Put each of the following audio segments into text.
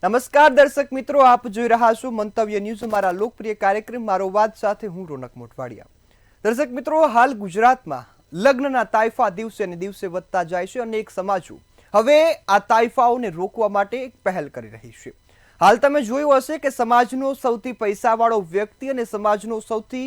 નમસ્કાર દર્શક મિત્રો, આપ જોઈ રહ્યા છો મંતવ્ય ન્યૂઝ, અમારા લોકપ્રિય કાર્યક્રમ મારો વાત સાથે હું રોનક મોટવાડિયા। દર્શક મિત્રો, હાલ ગુજરાતમાં લગ્નના તાઇફા દિવસે ને દિવસે વધતા જાય છે અને એક સમાજો હવે આ તાઇફાઓને રોકવા માટે એક પહેલ કરી રહી છે। હાલ તમે જોયું હશે કે સમાજનો સૌથી પૈસાવાળો વ્યક્તિ અને સમાજનો સૌથી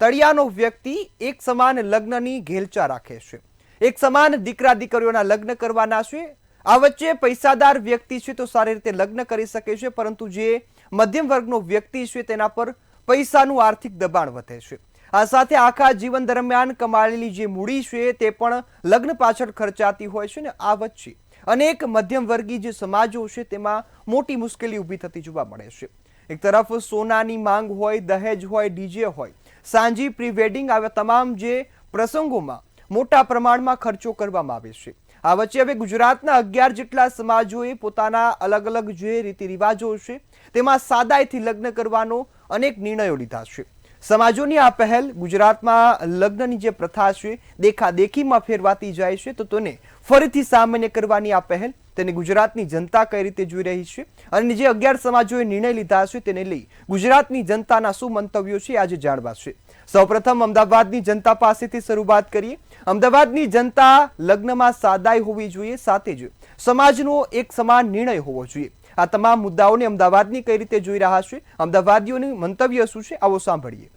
તળિયાનો વ્યક્તિ એક સમાન લગ્નની ઘેલચા રાખે છે, એક સમાન દીકરા દીકરીઓના લગ્ન કરવાના છે। આ વચ્ચે પૈસાદાર વ્યક્તિ છે તો સારી રીતે લગ્ન કરી શકે છે, પરંતુ જે મધ્યમ વર્ગનો વ્યક્તિ છે તેના પર પૈસાનું આર્થિક દબાણ વધે છે। આ સાથે આખા જીવન દરમિયાન કમાયેલી જે મૂડી છે તે પણ લગ્ન પાછળ ખર્ચાતી હોય છે ને આ વચ્ચે અનેક મધ્યમ વર્ગીય જે સમાજો છે તેમાં મોટી મુશ્કેલી ઊભી થતી જોવા મળે છે। એક તરફ સોનાની માંગ હોય, દહેજ હોય, ડીજે હોય, સાંજી પ્રી વેડિંગ આવા તમામ જે પ્રસંગોમાં મોટા પ્રમાણમાં ખર્ચો કરવામાં આવે છે। આ વચ્ચે હવે ગુજરાતના 11 જેટલા સમાજોએ પોતાના અલગ અલગ જે રીતિ રિવાજો છે તેમાં સાદાઈથી લગ્ન કરવાનો અનેક નિર્ણયો લીધા છે। સમાજોની આ પહેલ ગુજરાતમાં લગ્નની જે પ્રથા છે દેખાદેખીમાં ફેરવાતી જાય છે, તો તેને ફરીથી સામાન્ય કરવાની આ પહેલ તેને ગુજરાતની જનતા કઈ રીતે જોઈ રહી છે અને જે 11 સમાજોએ નિર્ણય લીધા છે તેને લઈ ગુજરાતની જનતાના શું મંતવ્યો છે આજે જાણવા છે। સૌપ્રથમ અમદાવાદની જનતા પાસેથી શરૂઆત કરીએ। અમદાવાદની જનતા લગ્નમાં સાદાઈ હોવી જોઈએ, સાથે જ સમાજનો એક સમાન નિર્ણય હોવો જોઈએ। આ તમામ મુદ્દાઓને અમદાવાદની કઈ રીતે જોઈ રહ્યા છે, અમદાવાદીઓનું મંતવ્ય શું છે, આવો સાંભળીએ।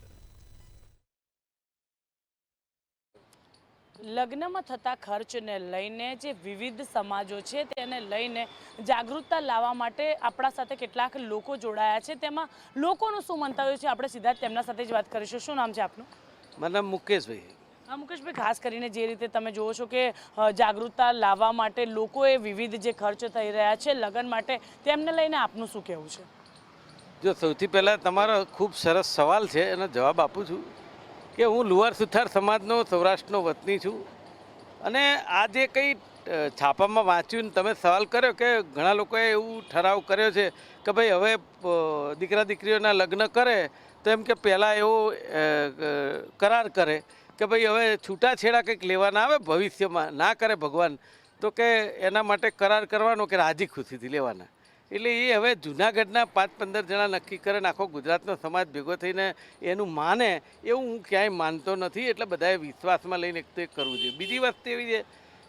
લગ્નમાં થતા ખર્ચને લઈને જે વિવિધ સમાજો છે તેને લઈને જાગૃતતા લાવવા માટે આપણા સાથે કેટલાક લોકો જોડાયા છે, તેમાં લોકોનું શું મંતવ્ય છે આપણે સીધા તેમના સાથે જ વાત કરીશું। શું નામ છે આપનું? મારું નામ મુકેશભાઈ। હા મુકેશભાઈ, ખાસ કરીને જે રીતે તમે જુઓ છો કે જાગૃતતા લાવવા માટે લોકોએ વિવિધ જે ખર્ચ થઈ રહ્યા છે લગ્ન માટે, તેમને લઈને આપનું શું કહેવું છે? જો સૌથી પહેલાં તમારો ખૂબ સરસ સવાલ છે, એનો જવાબ આપું છું કે હું લુહાર સુથાર સમાજનો સૌરાષ્ટ્રનો વતની છું અને આ જે કંઈ છાપામાં વાંચ્યું તમે સવાલ કર્યો કે ઘણા લોકોએ એવું ઠરાવ કર્યો છે કે ભાઈ હવે દીકરા દીકરીઓના લગ્ન કરે તો એમ કે પહેલાં એવો કરાર કરે કે ભાઈ હવે છૂટાછેડા કંઈક લેવાના આવે ભવિષ્યમાં, ના કરે ભગવાન તો કે એના માટે કરાર કરવાનો કે રાજી ખુશીથી લેવાના। એટલે એ હવે જૂનાગઢના 5-15 જણા નક્કી કરે ને આખો ગુજરાતનો સમાજ ભેગો થઈને એનું માને એવું હું ક્યાંય માનતો નથી। એટલે બધાએ વિશ્વાસમાં લઈને એક તો એક કરવું જોઈએ। બીજી વસ્તુ એવી છે,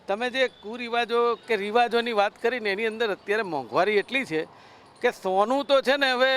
તમે જે કુરિવાજો કે રિવાજોની વાત કરીને એની અંદર અત્યારે મોંઘવારી એટલી છે કે સોનું તો છે ને હવે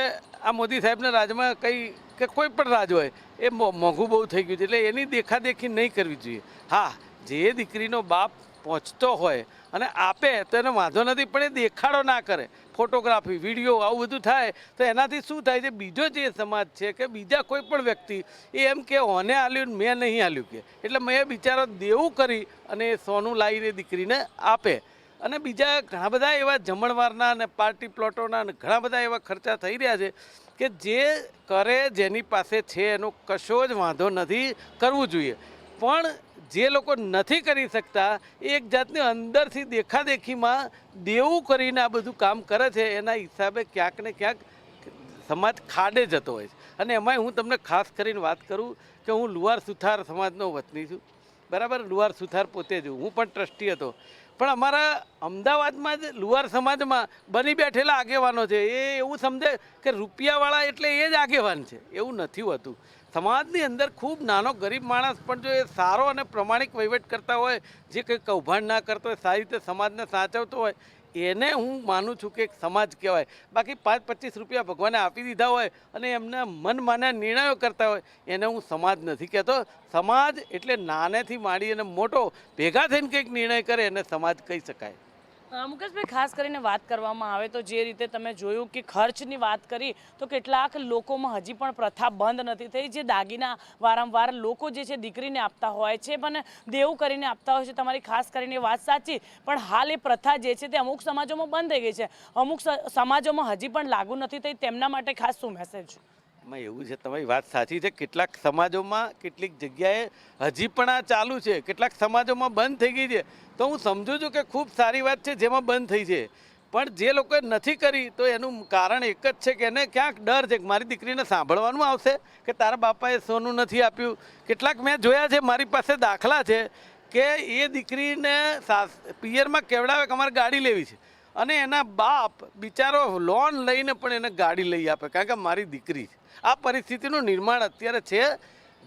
આ મોદી સાહેબના રાજમાં કંઈ કે કોઈ પણ રાજ હોય એ મોંઘું બહુ થઈ ગયું છે, એટલે એની દેખાદેખી નહીં કરવી જોઈએ। હા, જે દીકરીનો બાપ પહોંચતો હોય અને આપે તો એનો વાંધો નથી, પણ એ દેખાડો ના કરે, ફોટોગ્રાફી, વિડીયો આવું બધું થાય તો એનાથી શું થાય છે, બીજો જે સમાજ છે કે બીજા કોઈ પણ વ્યક્તિ એ એમ કે ઓને આલ્યું મેં નહીં આલ્યું કે, એટલે મેં બિચારો દેવું કરી અને સોનું લાવીને દીકરીને આપે। અને બીજા ઘણા બધા એવા જમણવારના અને પાર્ટી પ્લોટોના અને ઘણા બધા એવા ખર્ચા થઈ રહ્યા છે કે જે કરે જેની પાસે છે એનો કશો જ વાંધો નથી, કરવું જોઈએ। પણ જે લોકો નથી કરી શકતા એક જાતની અંદરથી દેખાદેખીમાં દેવું કરીને આ બધું કામ કરે છે, એના હિસાબે ક્યાંક ને ક્યાંક સમાજ ખાડે જતો હોય છે। અને એમાંય હું તમને ખાસ કરીને વાત કરું કે હું લુહાર સુથાર સમાજનો વતની છું, બરાબર। લુહાર સુથાર પોતે જ હું પણ ટ્રસ્ટી હતો, પણ અમારા અમદાવાદમાં જ લુહાર સમાજમાં બની બેઠેલા આગેવાનો છે એ એવું સમજે કે રૂપિયાવાળા એટલે એ જ આગેવાન છે, એવું નથી હોતું। સમાજની અંદર ખૂબ નાનો ગરીબ માણસ પણ જો એ સારો અને પ્રમાણિક વહીવટ કરતા હોય, જે કંઈ કૌભાંડ ના કરતો હોય, સારી રીતે સમાજને સાચવતો હોય, એને હું માનું છું કે એક સમાજ કહેવાય। બાકી 5-25 રૂપિયા ભગવાને આપી દીધા હોય અને એમના મનમાના નિર્ણયો કરતા હોય એને હું સમાજ નથી કહેતો। સમાજ એટલે નાનેથી માંડી અને મોટો ભેગા થઈને કંઈક નિર્ણય કરે એને સમાજ કહી શકાય। મુકેશભાઈ, ખાસ કરીને વાત કરવામાં આવે તો જે રીતે તમે જોયું કે ખર્ચની વાત કરી તો કેટલાક લોકોમાં હજી પણ પ્રથા બંધ નથી થઈ, જે દાગીના વારંવાર લોકો જે છે દીકરીને આપતા હોય છે પણ દેવું કરીને આપતા હોય છે। તમારી ખાસ કરીને વાત સાચી, પણ હાલ એ પ્રથા જે છે તે અમુક સમાજોમાં બંધ થઈ ગઈ છે, અમુક સમાજોમાં હજી પણ લાગુ નથી થઈ, તેમના માટે ખાસ શું મેસેજ? એમાં એવું છે, તમારી વાત સાચી છે, કેટલાક સમાજોમાં કેટલીક જગ્યાએ હજી પણ આ ચાલુ છે, કેટલાક સમાજોમાં બંધ થઈ ગઈ છે। તો હું સમજુ છું કે ખૂબ સારી વાત છે જેમાં બંધ થઈ છે, પણ જે લોકોએ નથી કરી તો એનું કારણ એક જ છે કે એને ક્યાંક ડર છે કે મારી દીકરીને સાંભળવાનું આવશે કે તારા બાપાએ સોનું નથી આપ્યું। કેટલાક મેં જોયા છે, મારી પાસે દાખલા છે કે એ દીકરીને પિયરમાં કેવડાવે કે અમારે ગાડી લેવી છે અને એના બાપ બિચારો લોન લઈને પણ એને ગાડી લઈ આપે, કારણ કે મારી દીકરી છે. આ પરિસ્થિતિનું નિર્માણ અત્યારે છે.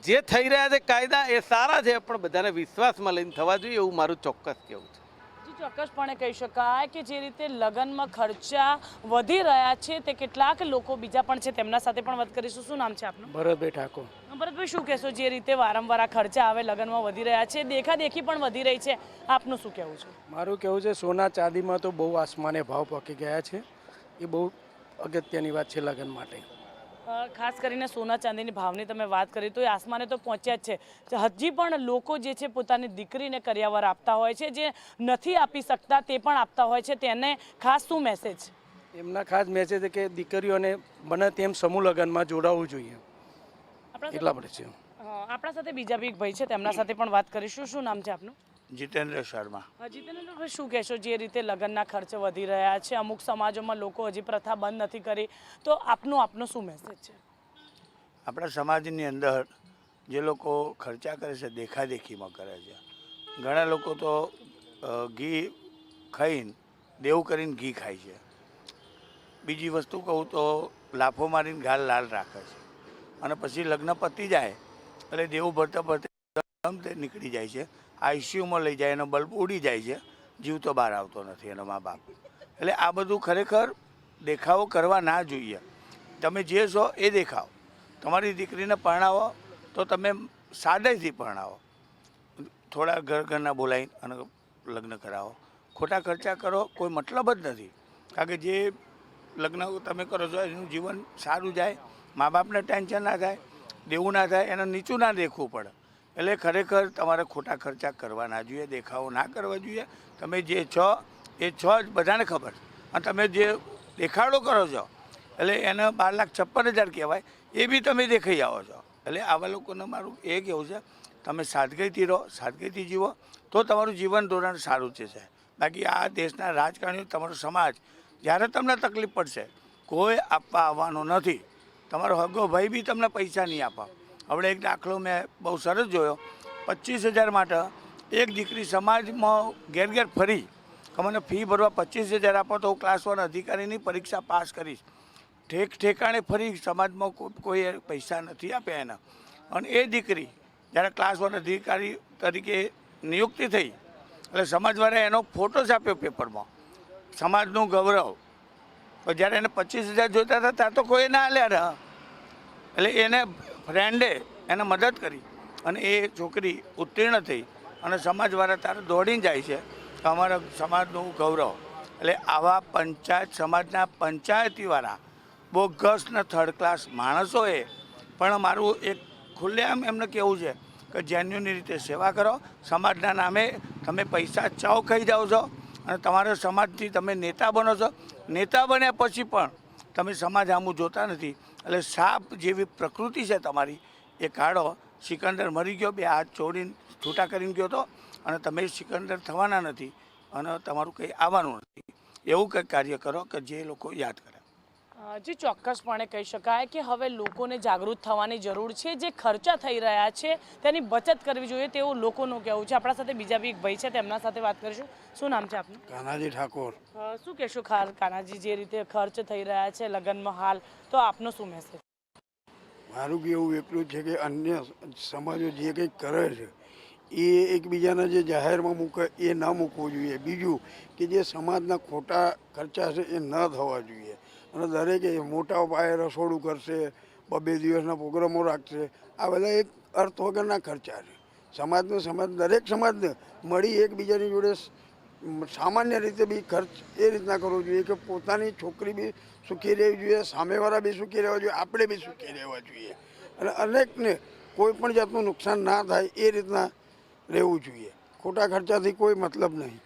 જે થઈ રહ્યા છે કાયદા એ સારા છે, પણ બધાને વિશ્વાસમાં લઈને થવા જોઈએ એવું મારું ચોક્કસ કહેવું છે. જી ચોક્કસપણે કહી શકાય કે જે રીતે લગ્નમાં ખર્ચા વધી રહ્યા છે તે કેટલાક લોકો બીજા પણ છે, તેમના સાથે પણ વાત કરીશું. શું નામ છે આપનું? ભરતભાઈ ઠાકોર. ભરતભાઈ, શું કહેશો જે રીતે વારંવાર આ ખર્ચા હવે લગ્નમાં વધી રહ્યા છે, દેખાદેખી પણ વધી રહી છે, આપનું શું કહેવું છે? મારું કહેવું છે સોના ચાંદીમાં તો બહુ આસમાને ભાવ પકી ગયા છે. એ બહુ અગત્યની વાત છે લગ્ન માટે. ખાસ કરીને સોના ચાંદીની ભાવની તમે વાત કરી તો એ આસમાને તો પહોંચ્યા જ છે. હજી પણ લોકો જે છે પોતાની દીકરીને કરિયાવર આપતા હોય છે, જે નથી આપી શકતા તે પણ આપતા હોય છે, તેને ખાસ શું મેસેજ? એમના ખાસ મેસેજ છે કે દીકરીઓને બને તેમ સમૂહ લગ્નમાં જોડાવવું જોઈએ. એટલા માટે છે. આપણા સાથે બીજા બી એક ભાઈ છે, તેમના સાથે પણ વાત કરીશું. શું નામ છે આપનું? જીતેન્દ્ર શર્મા. જીતેન્દ્રભાઈ, શું કહેશો જે રીતે લગ્નના ખર્ચ વધી રહ્યા છે, અમુક સમાજોમાં લોકો હજી પ્રથા બંધ નથી કરી, તો આપનો શું મેસેજ છે? આપણા સમાજની અંદર જે લોકો ખર્ચા કરે છે દેખાદેખીમાં કરે છે. ઘણા લોકો તો ઘી ખાઈને દેવું કરીને ઘી ખાય છે. બીજી વસ્તુ કહું તો લાફો મારીને ગાલ લાલ રાખે છે, અને પછી લગ્ન પતી જાય એટલે દેવું ભરતા ભરતા નીકળી જાય છે. આઈસીયુમાં લઈ જાય, એનો બલ્બ ઉડી જાય છે, જીવ તો બહાર આવતો નથી એનો મા બાપ. એટલે આ બધું ખરેખર દેખાવો કરવા ના જોઈએ. તમે જે છો એ દેખાવ. તમારી દીકરીને પરણાવો તો તમે સાદાઈથી પરણાવો, થોડા ઘરના બોલાવીને અને લગ્ન કરાવો. ખોટા ખર્ચા કરો કોઈ મતલબ જ નથી, કારણ કે જે લગ્ન તમે કરો છો એનું જીવન સારું જાય, મા બાપને ટેન્શન ના થાય, દેવું ના થાય, એને નીચું ના દેખવું પડે. એટલે ખરેખર તમારે ખોટા ખર્ચા કરવા ના જોઈએ, દેખાવો ના કરવા જોઈએ. તમે જે છો એ છો જ બધાને ખબર, અને તમે જે દેખાડો કરો છો એટલે એને 12,56,000 કહેવાય, એ બી તમે દેખાઈ આવો છો. એટલે આવા લોકોને મારું એ કહેવું છે, તમે સાદગીથી રહો, સાદગીથી જીવો તો તમારું જીવન ધોરણ સારું છે. બાકી આ દેશના રાજકારણીઓ, તમારો સમાજ જ્યારે તમને તકલીફ પડશે કોઈ આપવા આવવાનો નથી. તમારો હગો ભાઈ બી તમને પૈસા નહીં આપે. હવે એક દાખલો મેં બહુ સરસ જોયો. 25,000 માટે એક દીકરી સમાજમાં ઘેર ઘેર ફરી કે મને ફી ભરવા 25,000 આપો તો હું ક્લાસ 1 અધિકારીની પરીક્ષા પાસ કરીશ. ઠેકાણે ફરી સમાજમાં કોઈ પૈસા નથી આપ્યા એના. અને એ દીકરી જ્યારે ક્લાસ 1 અધિકારી તરીકે નિયુક્તિ થઈ એટલે સમાજવાળાએ એનો ફોટો જ આપ્યો પેપરમાં, સમાજનું ગૌરવ. પણ જ્યારે એને 25,000 જોઈતા હતા ત્યાં તો કોઈ ના આલ્યા. એટલે એને ફ્રેન્ડે એને મદદ કરી અને એ છોકરી ઉત્તીર્ણ થઈ અને સમાજવાળા તારે દોડીને જાય છે કે અમારા સમાજનું ગૌરવ. એટલે આવા સમાજના પંચાયતીવાળા બોગસ ને થર્ડ ક્લાસ માણસોએ પણ મારું એક ખુલ્લેઆમ એમને કહેવું છે કે જેન્યુઅની રીતે સેવા કરો. સમાજના નામે તમે પૈસા ચાવ ખાઈ જાઓ છો અને તમારા સમાજથી તમે નેતા બનો છો. નેતા બન્યા પછી પણ તમે સમાજ આમું જોતા નથી. એટલે સાપ જેવી પ્રકૃતિ છે તમારી એ કાઢો. સિકંદર મરી ગયો, 2 હાથ જોડીને છૂટા કરીને ગયો હતો, અને તમે સિકંદર થવાના નથી અને તમારું કંઈ આવવાનું નથી. એવું કંઈક કાર્ય કરો કે જે લોકો યાદ કરે. જી ચોક્કસપણે કહી શકાય કે હવે લોકોને જાગૃત થવાની જરૂર છે. જે ખર્ચા થઈ રહ્યા છે તેની બચત કરવી જોઈએ તેવું લોકોનું કહેવું છે. આપણા સાથે બીજા બી એક ભાઈ છે, તેમના સાથે વાત કરીશું. શું નામ છે આપનું? કાનાજી ઠાકોર. શું કહેશો કાનાજી, જે રીતે ખર્ચ થઈ રહ્યા છે લગ્નમાં હાલ, તો આપનો શું મેસેજ? મારું કેવું એટલું છે કે અન્ય સમાજો જે કંઈક કરે છે એ એકબીજાના જે જાહેરમાં મૂકે એ ન મૂકવું જોઈએ. બીજું કે જે સમાજના ખોટા ખર્ચા છે એ ન થવા જોઈએ. અને દરેકે મોટા પાયે રસોડું કરશે, 2 દિવસના પ્રોગ્રામો રાખશે, આ બધા એક અર્થ વગરના ખર્ચા છે. સમાજ દરેક સમાજને મળી એકબીજાની જોડે સામાન્ય રીતે બી ખર્ચ એ રીતના કરવો જોઈએ કે પોતાની છોકરી બી સુખી રહેવી જોઈએ, સામેવાળા બી સુખી રહેવા જોઈએ, આપણે બી સુખી રહેવા જોઈએ, અને અનેકને કોઈ પણ જાતનું નુકસાન ના થાય એ રીતના રહેવું જોઈએ. ખોટા ખર્ચાથી કોઈ મતલબ નહીં.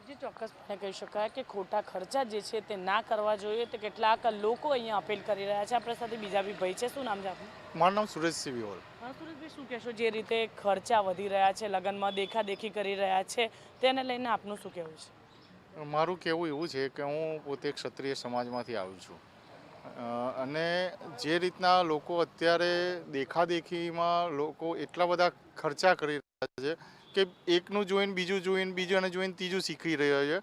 જે ચોક્કસપણે કહી શકાય કે ખોટા ખર્ચા જે છે તે ના કરવા જોઈએ. તે કેટલાક લોકો અહીંયા અપીલ કરી રહ્યા છે. આપણા સાથે બીજા બી ભાઈ છે. શું નામ છે આપનું? મારું નામ સુરેશસિંહ વિહોલ. સુરેશભાઈ, શું કહેશો જે રીતે ખર્ચા વધી રહ્યા છે, લગ્નમાં દેખાદેખી કરી રહ્યા છે, તેને લઈને આપનું શું કહેવું છે? મારું કહેવું એવું છે કે હું પોતે ક્ષત્રિય સમાજમાંથી આવું છું, અને જે રીતના લોકો અત્યારે દેખાદેખીમાં લોકો એટલા બધા ખર્ચા કરી રહ્યા છે કે એકનું જોઈને બીજું જોઈને, બીજાને જોઈને ત્રીજું શીખી રહ્યા છે,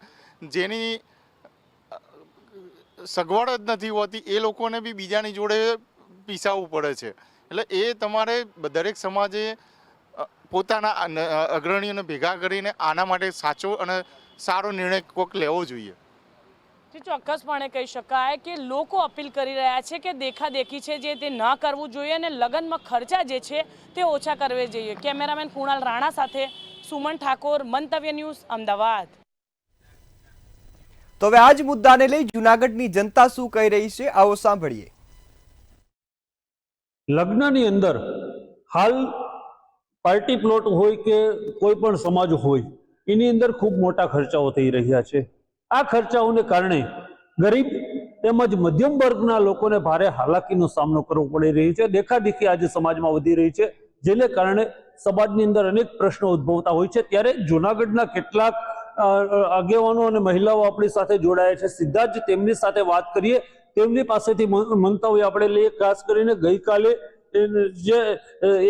જેની સગવડ જ નથી હોતી, એ લોકોને બી બીજાની જોડે પીસાવવું પડે છે. એટલે એ તમારે દરેક સમાજે પોતાના અગ્રણીઓને ભેગા કરીને આના માટે સાચો અને સારો નિર્ણય કોઈક લેવો જોઈએ. જે ચોક્કસપણે કહી શકાય કે લોકો અપીલ કરી રહ્યા છે કે દેખાદેખી છે જે તે ન કરવું જોઈએ અને લગ્નમાં ખર્ચા જે છે તે ઓછા કરવે જોઈએ. કેમેરામેન કુણાલ રાણા સાથે સુમન ઠાકોર, મંતવ્ય ન્યૂઝ, અમદાવાદ. તો હવે આ જ મુદ્દાને લઈ જૂનાગઢની જનતા શું કહી રહી છે, આવો સાંભળીએ. લગ્નની અંદર હાલ પાર્ટી પ્લોટ હોય કે કોઈ પણ સમાજ હોય એની અંદર ખૂબ મોટા ખર્ચાઓ થઈ રહ્યા છે. આ ખર્ચાઓને કારણે ગરીબ તેમજ મધ્યમ વર્ગના લોકોને ભારે હાલાકીનો સામનો કરવો પડી રહી છે. દેખાદેખી આજે સમાજમાં વધી રહી છે, જેને કારણે સમાજની અંદર અનેક પ્રશ્નો ઉદ્ભવતા હોય છે. ત્યારે જૂનાગઢના કેટલાક આગેવાનો અને મહિલાઓ આપણી સાથે જોડાયા છે. સીધા જ તેમની સાથે વાત કરીએ, તેમની પાસેથી મંતવ્ય આપણે લઈએ. ખાસ કરીને ગઈકાલે જે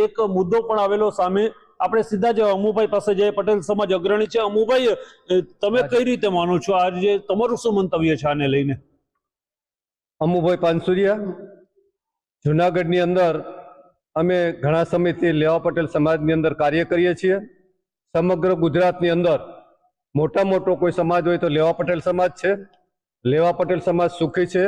એક મુદ્દો પણ આવેલો સામે, આપણે સીધા જ અમુભાઈ પાસે જઈએ. પટેલ સમાજ અગ્રણી છે. અમુભાઈ, તમે કઈ રીતે માનો છો, આજે તમારું શું મંતવ્ય છે આને લઈને? અમુભાઈ પાનસુરિયા, જુનાગઢની અંદર અમે ઘણા સમયથી લેવા પટેલ સમાજની અંદર કાર્ય કરીએ છીએ. સમગ્ર ગુજરાતની અંદર મોટા મોટો કોઈ સમાજ હોય તો લેવા પટેલ સમાજ છે. લેવા પટેલ સમાજ સુખી છે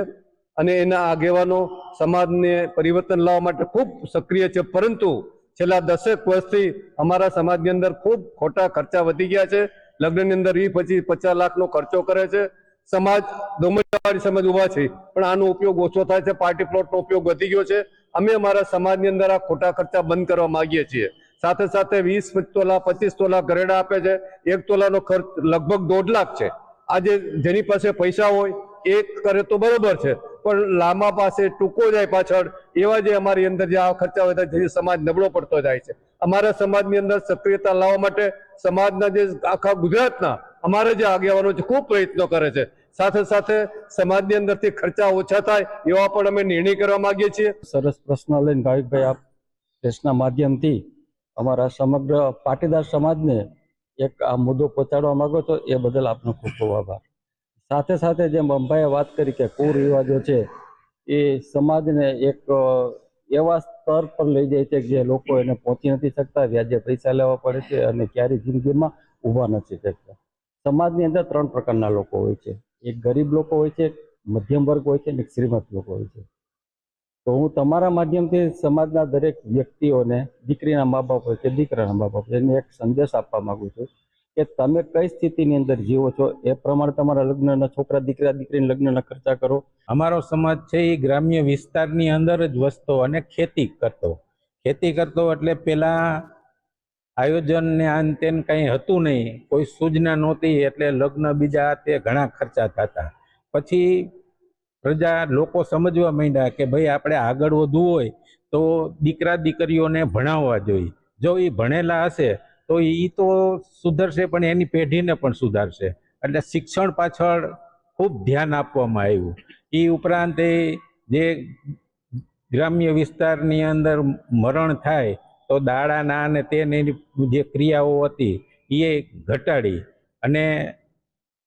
અને એના આગેવાનો સમાજને પરિવર્તન લાવવા માટે ખૂબ સક્રિય છે. પરંતુ છેલ્લા 10 વર્ષથી અમારા સમાજની અંદર ખૂબ ખોટા ખર્ચા વધી ગયા છે. લગ્નની અંદર 20-50 લાખનો ખર્ચો કરે છે. સમાજ ડોમેવાળી સમાજ ઉભા છે, પણ આનો ઉપયોગ ઓછો થાય છે. પાર્ટી પ્લોટનો ઉપયોગ વધી ગયો છે. અમે અમારા સમાજની અંદર આ ખોટા ખર્ચા બંધ કરવા માંગીએ છીએ. સાથે સાથે 20 તોલા 25 તોલા ઘરેડા આપે છે. 1 તોલાનો ખર્ચ લગભગ 1.5 લાખ છે. આજે જેની પાસે પૈસા હોય એ કરે તો બરોબર છે, પણ લાંબા પાસે ટૂંકો જાય પાછળ, એવા જે અમારી અંદર જે આ ખર્ચા વધે છે, સમાજ નબળો પડતો જાય છે. અમારા સમાજની અંદર સક્રિયતા લાવવા માટે સમાજના જે આખા ગુજરાતના અમારા જે આગેવાનો છે ખૂબ પ્રયત્નો કરે છે. સાથે સાથે સમાજની અંદરથી ખર્ચા ઓછા થાય એવા પણ અમે નિર્ણય કરવા માંગીએ છીએ. સરસ પ્રશ્ન લઈને ભાવિકભાઈ આપ દેશના માધ્યમથી અમારા સમગ્ર પાટીદાર સમાજને એક આ મુદ્દો પહોંચાડવા માંગો છો, એ બદલ આપનો ખૂબ ખૂબ આભાર. સાથે સાથે જેમ અંબાએ વાત કરી કે કુરિવાજો છે એ સમાજને એક એવા સ્તર પર લઈ જાય છે કે જે લોકો એને પહોંચી નથી શકતા, વ્યાજે પૈસા લેવા પડે છે અને ક્યારેય જિંદગીમાં ઊભા નથી શકતા. સમાજની અંદર 3 પ્રકારના લોકો હોય છે. એક ગરીબ લોકો હોય છે, મધ્યમ વર્ગ હોય છે અને એક શ્રીમંત લોકો હોય છે. તો હું તમારા માધ્યમથી સમાજના દરેક વ્યક્તિઓને, દીકરીના મા બાપ હોય કે દીકરાના મા બાપ, એને એક સંદેશ આપવા માંગુ છું કે તમે કઈ સ્થિતિની અંદર જીવો છો એ પ્રમાણે તમારા લગ્નના છોકરા દીકરીના લગ્નના ખર્ચા કરો. અમારો સમાજ છે એ ગ્રામ્ય વિસ્તારની અંદર જ વસતો અને ખેતી કરતો એટલે પેલા આયોજન ને આન તેન કંઈ હતું નહીં, કોઈ સૂચના નહોતી, એટલે લગ્ન બીજા તે ઘણા ખર્ચા થતા. પછી પ્રજા લોકો સમજવા માંડ્યા કે ભાઈ આપણે આગળ વધવું હોય તો દીકરા દીકરીઓને ભણાવવા જોઈએ. જો એ ભણેલા હશે તો એ તો સુધરશે, પણ એની પેઢીને પણ સુધારશે. એટલે શિક્ષણ પાછળ ખૂબ ધ્યાન આપવામાં આવ્યું. એ ઉપરાંત જે ગ્રામ્ય વિસ્તારની અંદર મરણ થાય તો દાડાના અને તેની જે ક્રિયાઓ હતી એ ઘટાડી, અને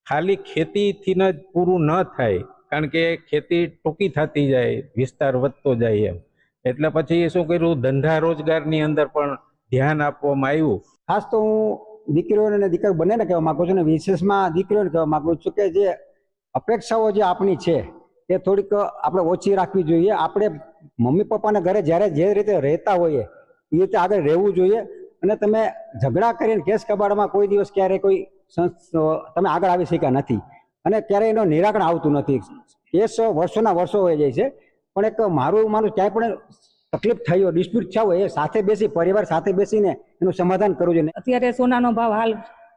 ખાલી ખેતીથી જ પૂરું ન થાય, કારણ કે ખેતી ટૂંકી થતી જાય, વિસ્તાર વધતો જાય એમ. એટલે પછી શું કર્યું, ધંધા રોજગારની અંદર પણ ધ્યાન આપવામાં આવ્યું. ખાસ તો હું દીકરીઓને અને દીકરીઓ બંનેને કહેવા માગું છું, અને વિશેષમાં દીકરીઓને કહેવા માગું છું કે જે અપેક્ષાઓ જે આપણી છે એ થોડીક આપણે ઓછી રાખવી જોઈએ. આપણે મમ્મી પપ્પાના ઘરે જ્યારે જે રીતે રહેતા હોઈએ એ રીતે આગળ રહેવું જોઈએ. અને તમે ઝઘડા કરીને કેસ કબાડમાં કોઈ દિવસ ક્યારેય કોઈ તમે આગળ આવી શક્યા નથી, અને ક્યારેય એનું નિરાકરણ આવતું નથી. કેસ વર્ષોના વર્ષો હોઈ જાય છે, પણ એક મારું માનું ક્યાંય પણ તકલીફ થઈ હોય, ડિસ્પ્યુટ થયા હોય, એ સાથે બેસી પરિવાર સાથે બેસીને એનું સમાધાન કરવું જોઈએ. અત્યારે સોનાનો ભાવ હાલ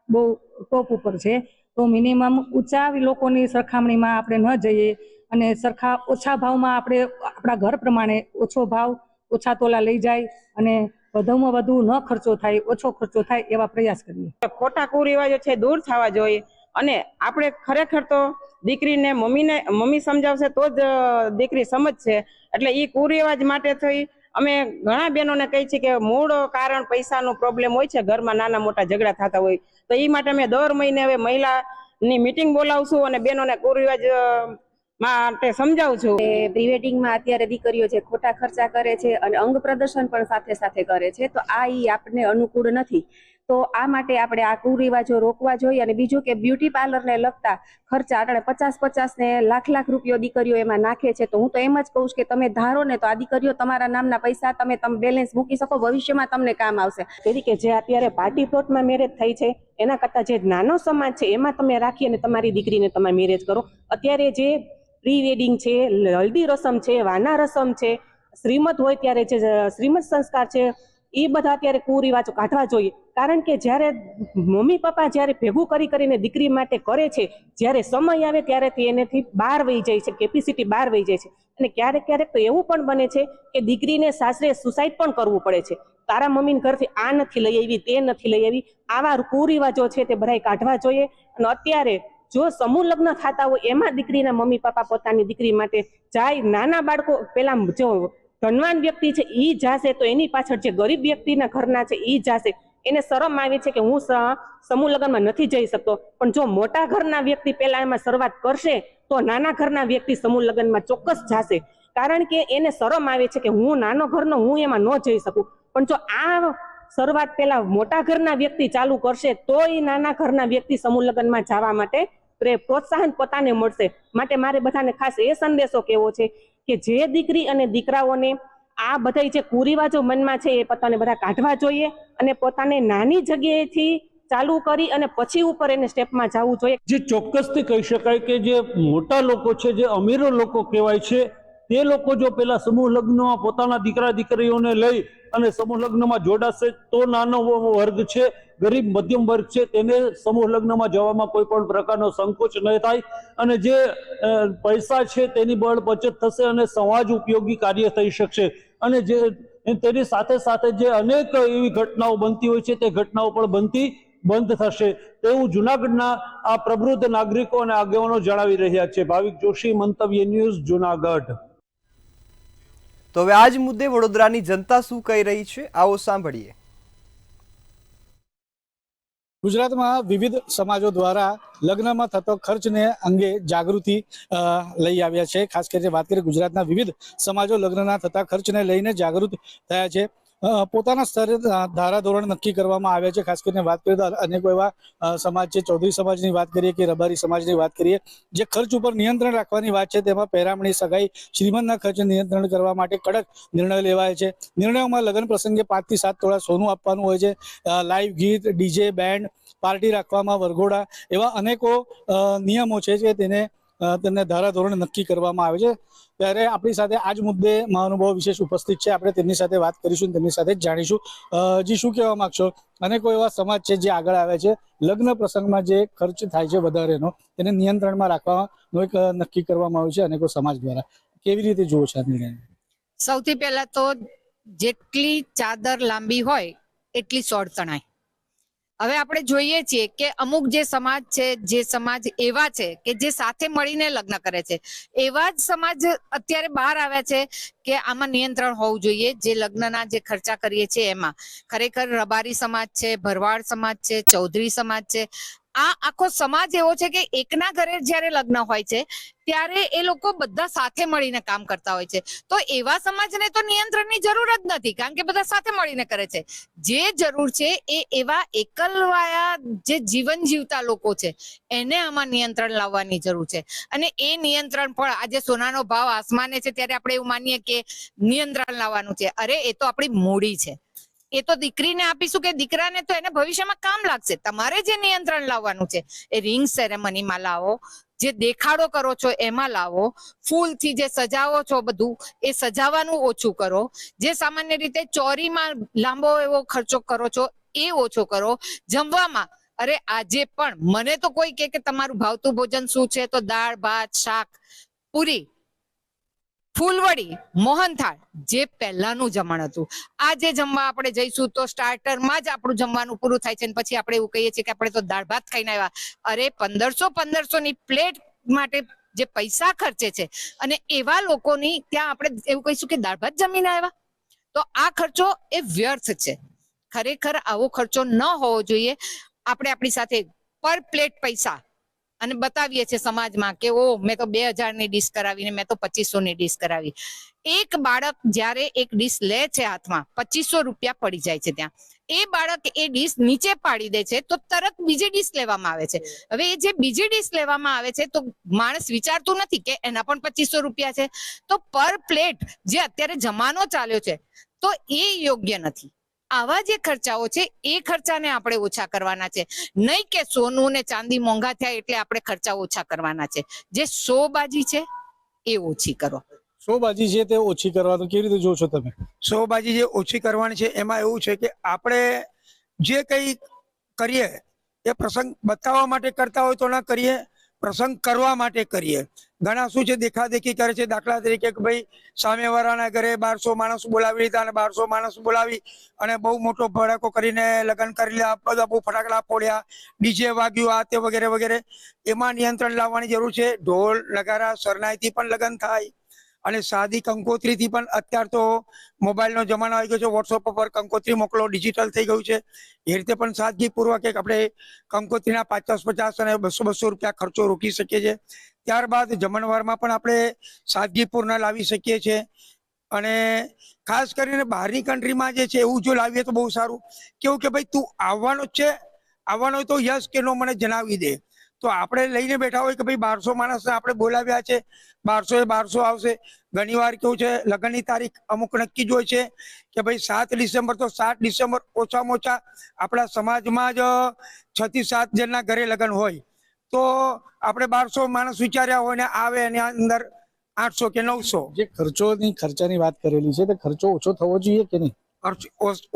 બહુ ટોપ ઉપર છે, તો મિનિમમ ઊંચા લોકોની સરખામણીમાં આપણે ન જઈએ અને ઓછા ભાવમાં આપણે આપણા ઘર પ્રમાણે ઓછો ભાવ, ઓછા તોલા લઈ જાય અને વધુમાં વધુ ન ખર્ચો થાય, ઓછો ખર્ચો થાય એવા પ્રયાસ કરીએ. ખોટા કુરિવાજો છે દૂર થવા જોઈએ, અને આપણે ખરેખર તો દીકરીને મમ્મી સમજાવશે તો જ દીકરી સમજશે. એટલે એ કુરિવાજ માટે થઈ અમે ઘણા બહેનોને કહી છીએ કે મૂળ કારણ પૈસાનો પ્રોબ્લેમ હોય છે, ઘરમાં નાના મોટા ઝઘડા થતા હોય, તો એ માટે અમે દર મહિને હવે મહિલાની મીટિંગ બોલાવશું અને બહેનોને કુરિવાજ માટે સમજાવું છું. પ્રી વેડિંગમાં અત્યારે દીકરીઓ જે ખોટા ખર્ચા કરે છે અને અંગ પ્રદર્શન પણ સાથે સાથે કરે છે, તો આ ઈ આપને અનુકૂળ નથી. તો આ માટે આપણે આ કુરિવાજો રોકવા જોઈએ. અને બીજું કે બ્યુટી પાર્લરને લગતા ખર્ચા આપણે 50 ને લાખ રૂપિયો દીકરીઓ એમાં નાખે છે. તો હું તો એમ જ કહું કે તમે ધારો ને તો આ દીકરીઓ તમારા નામના પૈસા તમે બેલેન્સ મૂકી શકો, ભવિષ્યમાં તમને કામ આવશે. તેથી કે જે અત્યારે પાર્ટી પ્લોટમાં મેરેજ થઈ છે એના કરતાં જે નાનો સમાજ છે એમાં તમે રાખી અને તમારી દીકરીને તમે મેરેજ કરો. અત્યારે જે પ્રી વેડિંગ છે, હલ્દી રસમ છે, વાના રસમ છે, શ્રીમત હોય ત્યારે જે શ્રીમત સંસ્કાર છે, એ બધા અત્યારે કુરિવાજો કાઢવા જોઈએ. કારણ કે જ્યારે મમ્મી પપ્પા જ્યારે ભેગું કરીને દીકરી માટે કરે છે, જ્યારે સમય આવે ત્યારે તે એનેથી બહાર વહી જાય છે, કેપેસિટી બહાર વહી જાય છે. અને ક્યારેક તો એવું પણ બને છે કે દીકરીને સાસરે સુસાઇડ પણ કરવું પડે છે. તારા મમ્મીને ઘરથી આ નથી લઈ આવી, તે નથી લઈ આવી. આવા કુરિવાજો છે તે બધાય કાઢવા જોઈએ. અને અત્યારે જો સમૂહ લગ્ન થતા હોય એમાં દીકરીના મમ્મી પપ્પા પોતાની દીકરી માટે જાય. નાના બાળકો પેલા જો ધનવાન વ્યક્તિ છે ઈ જાશે તો એની પાછળ જે ગરીબ વ્યક્તિના ઘરના છે ઈ જાશે. એને શરમ આવે છે કે હું સમૂહ લગ્નમાં નથી જઈ શકતો. પણ જો મોટા ઘરના વ્યક્તિ પેલા એમાં શરૂઆત કરશે તો નાના ઘરના વ્યક્તિ સમૂહ લગ્નમાં ચોક્કસ જાશે. કારણ કે એને શરમ આવે છે કે હું નાનો ઘરનો હું એમાં ન જઈ શકું. પણ જો આ શરૂઆત પેલા મોટા ઘરના વ્યક્તિ ચાલુ કરશે તો એ નાના ઘરના વ્યક્તિ સમૂહ લગ્નમાં જવા માટે પ્રોત્સાહન પોતાને મળશે. માટે મારે બધાને ખાસ એ સંદેશો કહેવો છે કે જે દીકરી અને દીકરાઓને આ બધા જે કુરિવાજો મનમાં છે એ પોતાને બધા કાઢવા જોઈએ અને પોતાને નાની જગ્યાએથી ચાલુ કરી અને પછી ઉપર એને સ્ટેપમાં જવું જોઈએ. જે ચોક્કસથી કહી શકાય કે જે મોટા લોકો છે, જે અમીરો લોકો કહેવાય છે, તે લોકો જો પેલા સમૂહ લગ્નમાં પોતાના દીકરા દીકરીઓને લઈ અને સમૂહ લગ્નમાં જોડાશે તો નાનો વર્ગ છે, ગરીબ મધ્યમ વર્ગ છે, તેને સમૂહ લગ્નમાં જવામાં કોઈ પણ પ્રકારનો સંકોચ ન થાય અને જે પૈસા છે તેની બળ બચત થશે અને સમાજ ઉપયોગી કાર્ય થઈ શકશે. અને જે તેની સાથે સાથે જે અનેક એવી ઘટનાઓ બનતી હોય છે તે ઘટનાઓ પણ બંધ થશે તેવું જૂનાગઢના આ પ્રબુદ્ધ નાગરિકો અને આગેવાનો જણાવી રહ્યા છે. ભાવિક જોશી, મંતવ્ય ન્યૂઝ, જૂનાગઢ. તો હવે આ જ મુદ્દે વડોદરાની જનતા શું કહી રહી છે, આવો સાંભળીએ. ગુજરાતમાં વિવિધ સમાજો દ્વારા લગ્નમાં થતો ખર્ચને અંગે જાગૃતિ લઈ આવ્યા છે. ખાસ કરીને વાત કરીએ ગુજરાતના વિવિધ સમાજો લગ્નના થતા ખર્ચને લઈને જાગૃત થયા છે. પોતાના સ્તરે ધારાધોરણ નક્કી કરવામાં આવ્યા છે. ખાસ કરીને વાત કરીએ તો અનેકો એવા સમાજ છે, ચૌધરી સમાજની વાત કરીએ કે રબારી સમાજની વાત કરીએ, જે ખર્ચ ઉપર નિયંત્રણ રાખવાની વાત છે. તેમાં પહેરામણી, સગાઈ, શ્રીમંતના ખર્ચે નિયંત્રણ કરવા માટે કડક નિર્ણય લેવાય છે. નિર્ણયોમાં લગ્ન પ્રસંગે 5 થી 7 તોલા સોનું આપવાનું હોય છે. લાઈવ ગીત, ડીજે, બેન્ડ, પાર્ટી રાખવામાં વરઘોડા એવા અનેકો નિયમો છે કે તેમને ધારાધોરણ નક્કી કરવામાં આવે છે. ત્યારે આપણી સાથે આ જ મુદ્દે મહાનુભાવ વિશેષ ઉપસ્થિત છે. આપણે તેમની સાથે વાત કરીશું, તેમની સાથે જ જાણીશું. જી, શું કહેવા માંગશો? અનેકો એવા સમાજ છે જે આગળ આવે છે, લગ્ન પ્રસંગમાં જે ખર્ચ થાય છે વધારેનો તેને નિયંત્રણમાં રાખવાનો એક નક્કી કરવામાં આવ્યું છે અનેકો સમાજ દ્વારા. કેવી રીતે જુઓ છો આ નિર્ણય? સૌથી પહેલા તો જેટલી ચાદર લાંબી હોય એટલી સોડ તણાય. હવે આપણે જોઈએ છીએ કે અમુક જે સમાજ છે, જે સમાજ એવા છે કે જે સાથે મળીને લગ્ન કરે છે, એવા જ સમાજ અત્યારે બહાર આવ્યા છે કે આમાં નિયંત્રણ હોવું જોઈએ. જે લગ્નના જે ખર્ચા કરીએ છીએ એમાં ખરેખર રબારી સમાજ છે, ભરવાડ સમાજ છે, ચૌધરી સમાજ છે, આ આખો સમાજ એવો છે કે એકના ઘરે જ્યારે લગ્ન હોય છે ત્યારે એ લોકો બધા સાથે મળીને કામ કરતા હોય છે. તો એવા સમાજને તો નિયંત્રણની જરૂર જ નથી, કારણ કે બધા સાથે મળીને કરે છે. જે જરૂર છે એ એવા એકલવાયા જે જીવન જીવતા લોકો છે એને આમાં નિયંત્રણ લાવવાની જરૂર છે. અને એ નિયંત્રણ પણ આજે સોનાનો ભાવ આસમાને છે ત્યારે આપણે એવું માનીએ કે નિયંત્રણ લાવવાનું છે. અરે એ તો આપણી મૂડી છે, એ તો દીકરીને આપીશું કે દીકરાને તો એને ભવિષ્યમાં કામ લાગશે. તમારે જે નિયંત્રણ લાવવાનું છે એ રિંગ સેરેમનીમાં લાવો, જે દેખાડો કરો છો એમાં લાવો, ફૂલથી જે સજાવો છો બધું એ સજાવાનું ઓછું કરો, જે સામાન્ય રીતે ચોરીમાં લાંબો એવો ખર્ચો કરો છો એ ઓછો કરો. જમવામાં અરે આજે પણ મને તો કોઈ કે તમારું ભાવતું ભોજન શું છે તો દાળ, ભાત, શાક, પૂરી, ફૂલવડી, મોહનથાળ, જે પહેલાનું જમણ હતું. આજે જમવા આપણે જઈશું તો સ્ટાર્ટરમાં જ આપણું જમવાનું પૂરું થાય છે અને પછી આપણે એવું કહીએ છીએ કે આપણે તો દાળ ભાત ખાઈને આવ્યા. અરે 1500 ની પ્લેટ માટે જે પૈસા ખર્ચે છે અને એવા લોકોની ત્યાં આપણે એવું કહીશું કે દાળ ભાત જમીને આવ્યા, તો આ ખર્ચો એ વ્યર્થ છે. ખરેખર આવો ખર્ચો ન હોવો જોઈએ. આપણે આપણી સાથે પર પ્લેટ પૈસા અને બતાવીએ છીએ સમાજમાં કે ઓ મેં તો 2000 ની ડીશ કરાવી ને મેં તો 2500 ની ડીશ કરાવી. એક બાળક જ્યારે એક ડીશ લે છે હાથમાં, 2500 રૂપિયા પડી જાય છે ત્યાં, એ બાળક એ ડીશ નીચે પાડી દે છે તો તરત બીજી ડીશ લેવામાં આવે છે. હવે એ જે બીજી ડીશ લેવામાં આવે છે તો માણસ વિચારતું નથી કે એના પણ 2500 રૂપિયા છે. તો પર પ્લેટ જે અત્યારે જમાનો ચાલ્યો છે તો એ યોગ્ય નથી. આવા જે ખર્ચાઓ છે એ ખર્ચાને આપણે ઓછા કરવાના છે, નહીં કે સોનું ને ચાંદી મોંઘા થયા એટલે આપણે ખર્ચા ઓછા કરવાના છે. જે શોબાજી છે એ ઓછી કરો. શોબાજી છે તે ઓછી કરવાનું કેવી રીતે જોશો તમે? શોબાજી જે ઓછી કરવાની છે એમાં એવું છે કે આપણે જે કંઈ કરીએ એ પ્રસંગ બતાવવા માટે કરતા હોય તો ના કરીએ, પ્રસંગ કરવા માટે કરીએ. ઘણા શું છે દેખાદેખી કરે છે. દાખલા તરીકે કે ભાઈ સામેવાળાના ઘરે 1200 માણસ બોલાવી લીધા અને 1200 માણસ બોલાવી અને બહુ મોટો ભડાકો કરીને લગ્ન કરી લીધા, બધા બહુ ફટાકડા ફોડ્યા, ડીજે વાગ્યું, આ તે વગેરે વગેરે. એમાં નિયંત્રણ લાવવાની જરૂર છે. ઢોલ નગારા શરણાઈથી પણ લગ્ન થાય અને સાદી કંકોત્રીથી પણ. અત્યાર તો મોબાઈલનો જમાનો આવી ગયો છે, વોટ્સઅપ પર કંકોત્રી મોકલો, ડિજિટલ થઈ ગયું છે. એ રીતે પણ સાદગીપૂર્વક એક આપણે કંકોત્રીના 50-50 અને 200-200 રૂપિયા ખર્ચો રોકી શકીએ છીએ. ત્યારબાદ જમણવારમાં પણ આપણે સાદગીપૂર્ણ લાવી શકીએ છીએ. અને ખાસ કરીને બહારની કન્ટ્રીમાં જે છે એવું જો લાવીએ તો બહુ સારું. કેવું કે ભાઈ તું આવવાનો જ છે, આવવાનો હોય તો યસ કે નો મને જણાવી દે. તો આપણે લઈને બેઠા હોય કે ભાઈ 1200 માણસને આપણે બોલાવ્યા છે, 1200 આવશે. ઘણીવાર કેવું છે લગ્નની તારીખ અમુક નક્કી જ હોય છે કે ભાઈ 7 ડિસેમ્બર, તો 7 ડિસેમ્બર ઓછામાં ઓછા આપણા સમાજમાં જ 6 થી 7 જણના ઘરે લગ્ન હોય તો આપણે 1200 માણસ વિચાર્યા હોય ને આવે એની અંદર 800 કે 900. જે ખર્ચાની વાત કરેલી છે તે ખર્ચો ઓછો થવો જોઈએ કે નહીં?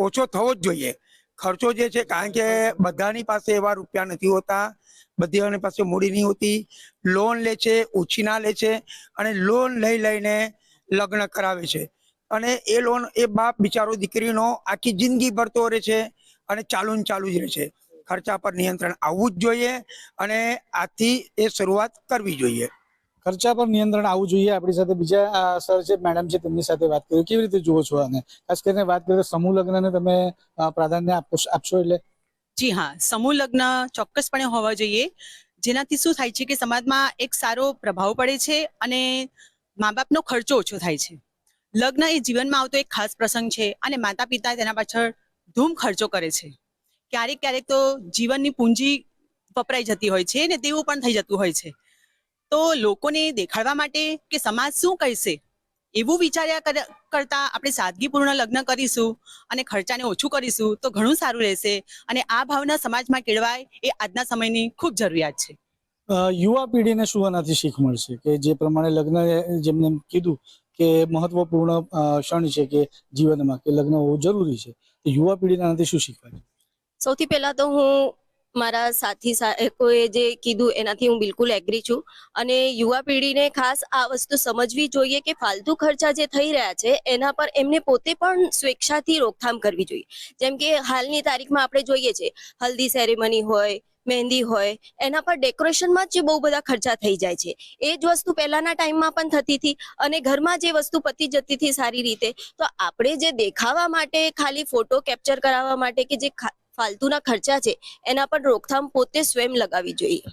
ઓછો થવો જ જોઈએ ખર્ચો જે છે, કારણ કે બધાની પાસે એવા રૂપિયા નથી હોતા, બધાની પાસે મૂડી નહીં હોતી. લોન લે છે, ઉછીના લે છે અને લોન લઈને લગ્ન કરાવે છે. અને એ લોન એ બાપ બિચારો દીકરીનો આખી જિંદગી ભરતો રહે છે અને ચાલુ ને ચાલુ જ રહે છે. ખર્ચા પર નિયંત્રણ આવવું જ જોઈએ અને આથી એ શરૂઆત કરવી જોઈએ. ખર્ચા પર નિયંત્રણ આવવું જોઈએ. આપણી સાથે બીજા સર છે, મેડમ છે, તેમની સાથે વાત કરીએ. કેવી રીતે જુઓ છો આને? ખાસ કરીને વાત કરીએ સમૂહ લગ્નને તમે પ્રાધાન્ય આપશો એટલે? જી હા, સમૂહ લગ્ન ચોક્કસપણે હોવા જોઈએ. જેનાથી શું થાય છે કે સમાજમાં એક સારો પ્રભાવ પડે છે અને મા બાપનો ખર્ચો ઓછો થાય છે. લગ્ન એ જીવનમાં આવતો એક ખાસ પ્રસંગ છે અને માતા પિતા તેના પાછળ ધૂમ ખર્ચો કરે છે. ક્યારેક ક્યારેક તો જીવનની પૂંજી વપરાઈ જતી હોય છે ને તેવું પણ થઈ જતું હોય છે. તો લોકોને દેખાડવા માટે કે સમાજ શું કહેશે એવું વિચાર્યા કરતા આપણે સાદગીપૂર્ણ લગ્ન કરીશું અને ખર્ચાને ઓછું કરીશું તો ઘણું સારું રહેશે. અને આ ભાવના સમાજમાં કેળવાય એ આજના સમયની ખૂબ જરૂરિયાત છે. યુવા પેઢીને શું આનાથી શીખ મળશે કે જે પ્રમાણે લગ્ન જેમને કીધું કે મહત્વપૂર્ણ ક્ષણ છે કે જીવનમાં કે લગ્ન હોવું જરૂરી છે, તો યુવા પેઢીને આનાથી શું શીખવાય? સૌથી પહેલા તો હું મારા સાથીઓએ જે કીધું એનાથી હું બિલકુલ એગ્રી છું. અને યુવા પેઢીને ખાસ આ વસ્તુ સમજવી જોઈએ કે ફાલતુ ખર્ચા જે થઈ રહ્યા છે એના પર એમને પોતે પણ સ્વેચ્છાથી રોકથામ કરવી જોઈએ. જેમ કે હાલની તારીખમાં આપણે જોઈએ છે હલ્દી સેરેમની હોય, મહેંદી હોય, એના પર ડેકોરેશનમાં જ બહુ બધા ખર્ચા થઈ જાય છે. એ જ વસ્તુ પહેલાના ટાઈમમાં પણ થતી હતી અને ઘરમાં જે વસ્તુ પતી જતી હતી સારી રીતે. તો આપણે જે દેખાવા માટે ખાલી ફોટો કેપ્ચર કરાવવા માટે કે જે ફાલતુના ખર્ચા છે એના પર રોકથામ પોતે સ્વયં લગાવવી જોઈએ.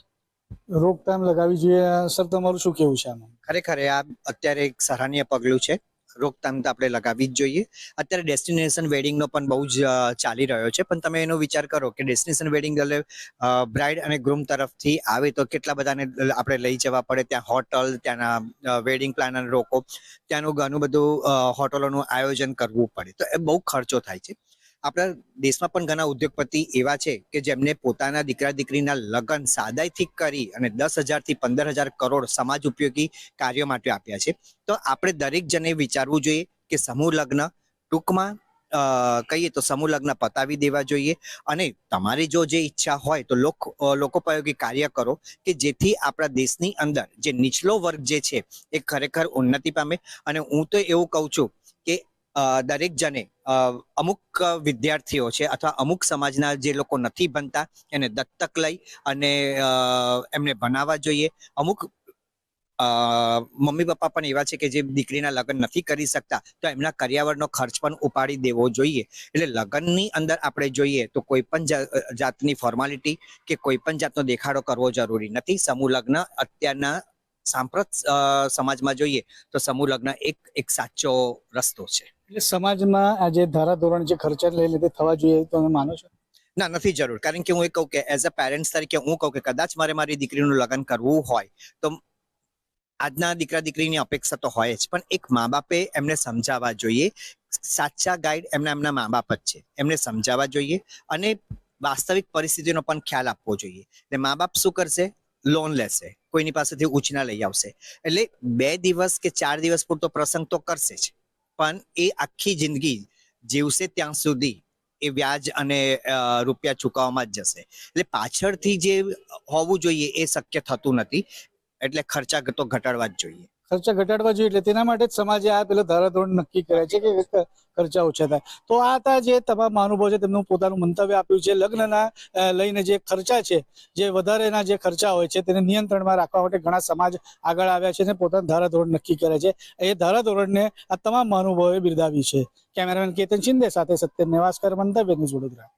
રોકથામ લગાવવી જોઈએ. સર તમારું શું કેવું છે આમાં? ખરેખર આ અત્યારે એક સરાહનીય પગલું છે. રોકથામ તો આપણે લગાવવી જ જોઈએ. અત્યારે ડેસ્ટિનેશન વેડિંગનો પણ બહુ જ ચાલી રહ્યો છે, પણ તમે એનો વિચાર કરો કે ડેસ્ટિનેશન વેડિંગ એટલે બ્રાઇડ અને ગ્રૂમ તરફથી આવે તો કેટલા બધાને આપણે લઈ જવા પડે. ત્યાં હોટલ, ત્યાંના વેડિંગ પ્લાનર રોકો, ત્યાંનું ઘણું બધું હોટલોનું આયોજન કરવું પડે, તો એ બહુ ખર્ચો થાય છે. આપણા દેશમાં પણ ઘણા ઉદ્યોગપતિ એવા છે કે જેમને પોતાના દીકરા દીકરીના લગ્ન સાદાઈથી કરી અને 10,000 થી 15,000 કરોડ સમાજ ઉપયોગી કાર્યો માટે આપ્યા છે. તો આપણે દરેક જણે વિચારવું જોઈએ કે સમૂહ લગ્ન ટૂંકમાં કહીએ તો સમૂહ લગ્ન પતાવી દેવા જોઈએ. અને તમારી જો જે ઈચ્છા હોય તો લોકોપયોગી કાર્ય કરો કે જેથી આપણા દેશની અંદર જે નીચલો વર્ગ જે છે એ ખરેખર ઉન્નતિ પામે. અને હું તો એવું કહું છું કે દરેક જણે અમુક વિદ્યાર્થીઓ છે અથવા અમુક સમાજના જે લોકો નથી ભણતા એને દત્તક લઈ અને એમને ભણાવવા જોઈએ. અમુક મમ્મી પપ્પા પણ એવા છે કે જે દીકરીના લગ્ન નથી કરી શકતા, તો એમના કરિયાવરનો ખર્ચ પણ ઉપાડી દેવો જોઈએ. એટલે લગ્નની અંદર આપણે જોઈએ તો કોઈ પણ જાતની ફોર્માલિટી કે કોઈ પણ જાતનો દેખાડો કરવો જરૂરી નથી. સમૂહ લગ્ન અત્યારના સાંપ્રત સમાજમાં જોઈએ તો સમૂહ લગ્ન એક સાચો રસ્તો છે. એટલે સમાજમાં આ જે ધારાધોરણ જે ખર્ચા લઈ લીધે થવા જોઈએ તો તમે માનો છો? ના, નથી જરૂર. કારણ કે હું એ કહું કે એઝ અ પેરેન્ટ્સ તરીકે હું કહું કે કદાચ મારી દીકરીનું લગ્ન કરવું હોય તો આજના દીકરા દીકરીની અપેક્ષા તો હોય જ, પણ એક મા બાપે એમને સમજાવવા જોઈએ. સાચા ગાઈડ એમના મા બાપ જ છે, એમને સમજાવવા જોઈએ અને વાસ્તવિક પરિસ્થિતિનો પણ ખ્યાલ આપવો જોઈએ. એટલે મા બાપ શું કરશે? લોન લેશે, કોઈની પાસેથી ઉછીના લઈ આવશે. એટલે 2 દિવસ કે 4 દિવસ પૂરતો પ્રસંગ તો કરશે જ, પણ એ આખી જિંદગી જીવશે ત્યાં સુધી એ વ્યાજ અને રૂપિયા ચૂકવવામાં જ જશે. એટલે પાછળથી જે હોવું જોઈએ એ શક્ય થતું નથી. એટલે ખર્ચા તો ઘટાડવા જ જોઈએ. ખર્ચા ઘટાડવા જોઈએ એટલે તેના માટે જ સમાજે આ પેલો ધારાધોરણ નક્કી કરે છે કે ખર્ચા ઓછા થાય. તો આ હતા જે તમામ મહાનુભાવો છે, તેમનું પોતાનું મંતવ્ય આપ્યું છે. લગ્નના લઈને જે ખર્ચા છે, જે વધારેના જે ખર્ચા હોય છે તેને નિયંત્રણમાં રાખવા માટે ઘણા સમાજ આગળ આવ્યા છે અને પોતાનું ધારાધોરણ નક્કી કરે છે. એ ધારાધોરણને આ તમામ મહાનુભાવોએ બિરદાવી છે. કેમેરામેન કેતન શિંદે સાથે સત્યમ નેવાસકર, મંતવ્ય ન્યૂઝ વડોદરા.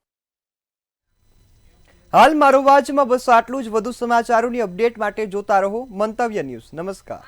હાલ મારો વાજમાં બસ આટલું જ. વધુ સમાચારોની અપડેટ માટે જોતા રહો મંતવ્ય ન્યૂઝ. નમસ્કાર.